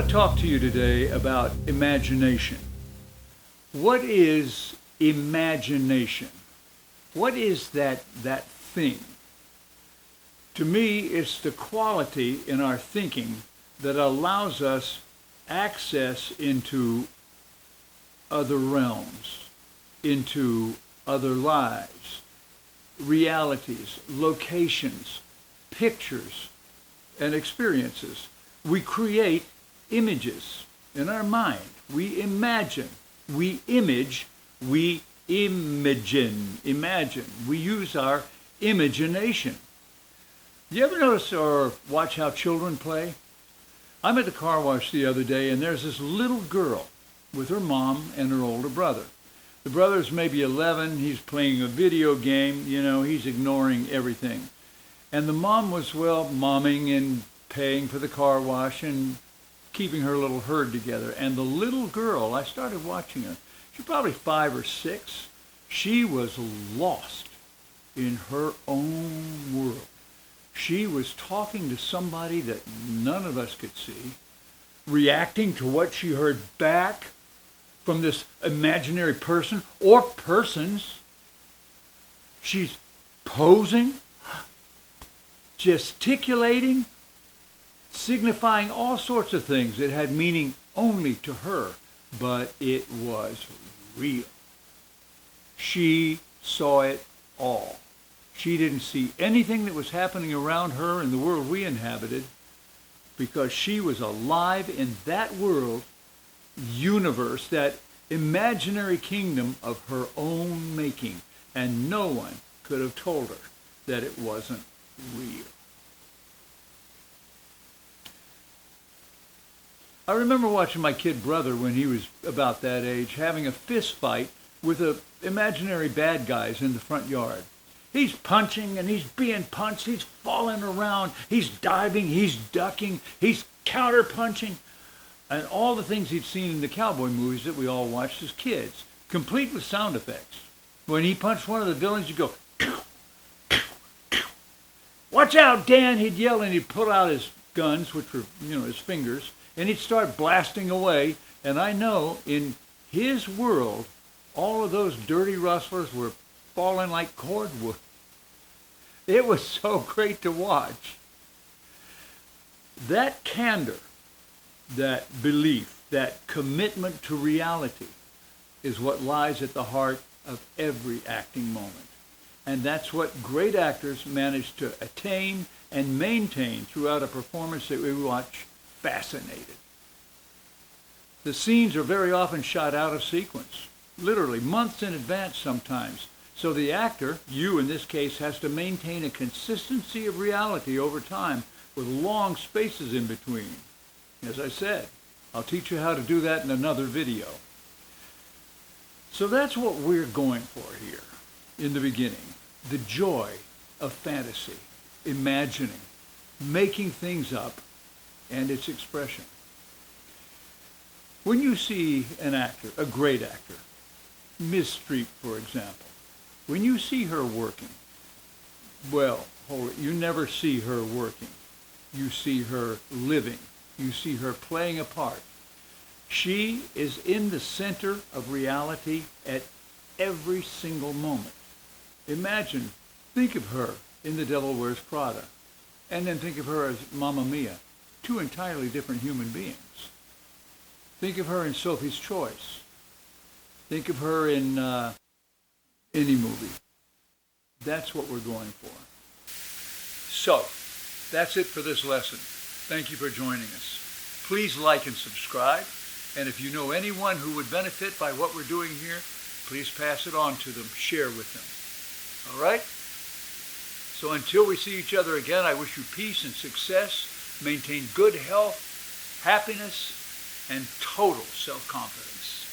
want to talk to you today about imagination. What is imagination? What is that thing? To me, it's the quality in our thinking that allows us access into other realms, into other lives, realities, locations, pictures, and experiences. We create images in our mind. We imagine. We image. We imagine. We use our imagination. You ever notice or watch how children play? I'm at the car wash the other day, and there's this little girl with her mom and her older brother. The brother's maybe 11. He's playing a video game. He's ignoring everything. And the mom was, momming and paying for the car wash and keeping her little herd together. And the little girl, I started watching her. She's probably 5 or 6. She was lost in her own world. She was talking to somebody that none of us could see, reacting to what she heard back from this imaginary person or persons. She's posing, gesticulating, signifying all sorts of things that had meaning only to her, but it was real. She saw it all. She didn't see anything that was happening around her in the world we inhabited because she was alive in that world, universe, that imaginary kingdom of her own making, and no one could have told her that it wasn't real. I remember watching my kid brother when he was about that age having a fist fight with imaginary bad guys in the front yard. He's punching and he's being punched. He's falling around. He's diving. He's ducking. He's counter-punching. And all the things he'd seen in the cowboy movies that we all watched as kids, complete with sound effects. When he punched one of the villains, you'd go, "Watch out, Dan!" He'd yell, and he'd pull out his guns, which were, his fingers, and he'd start blasting away. And I know in his world, all of those dirty rustlers were falling like cordwood. It was so great to watch. That candor, that belief, that commitment to reality is what lies at the heart of every acting moment. And that's what great actors manage to attain and maintain throughout a performance that we watch fascinated. The scenes are very often shot out of sequence, literally months in advance sometimes. So the actor, you in this case, has to maintain a consistency of reality over time with long spaces in between. As I said, I'll teach you how to do that in another video. So that's what we're going for here in the beginning. The joy of fantasy, imagining, making things up, and its expression. When you see an actor, a great actor, Ms. Streep, for example, when you see her working, you never see her working. You see her living. You see her playing a part. She is in the center of reality at every single moment. Imagine, think of her in The Devil Wears Prada, and then think of her as Mamma Mia, two entirely different human beings. Think of her in Sophie's Choice. Think of her in any movie. That's what we're going for. So, that's it for this lesson. Thank you for joining us. Please like and subscribe. And if you know anyone who would benefit by what we're doing here, please pass it on to them. Share with them. All right? So until we see each other again, I wish you peace and success. Maintain good health, happiness, and total self-confidence.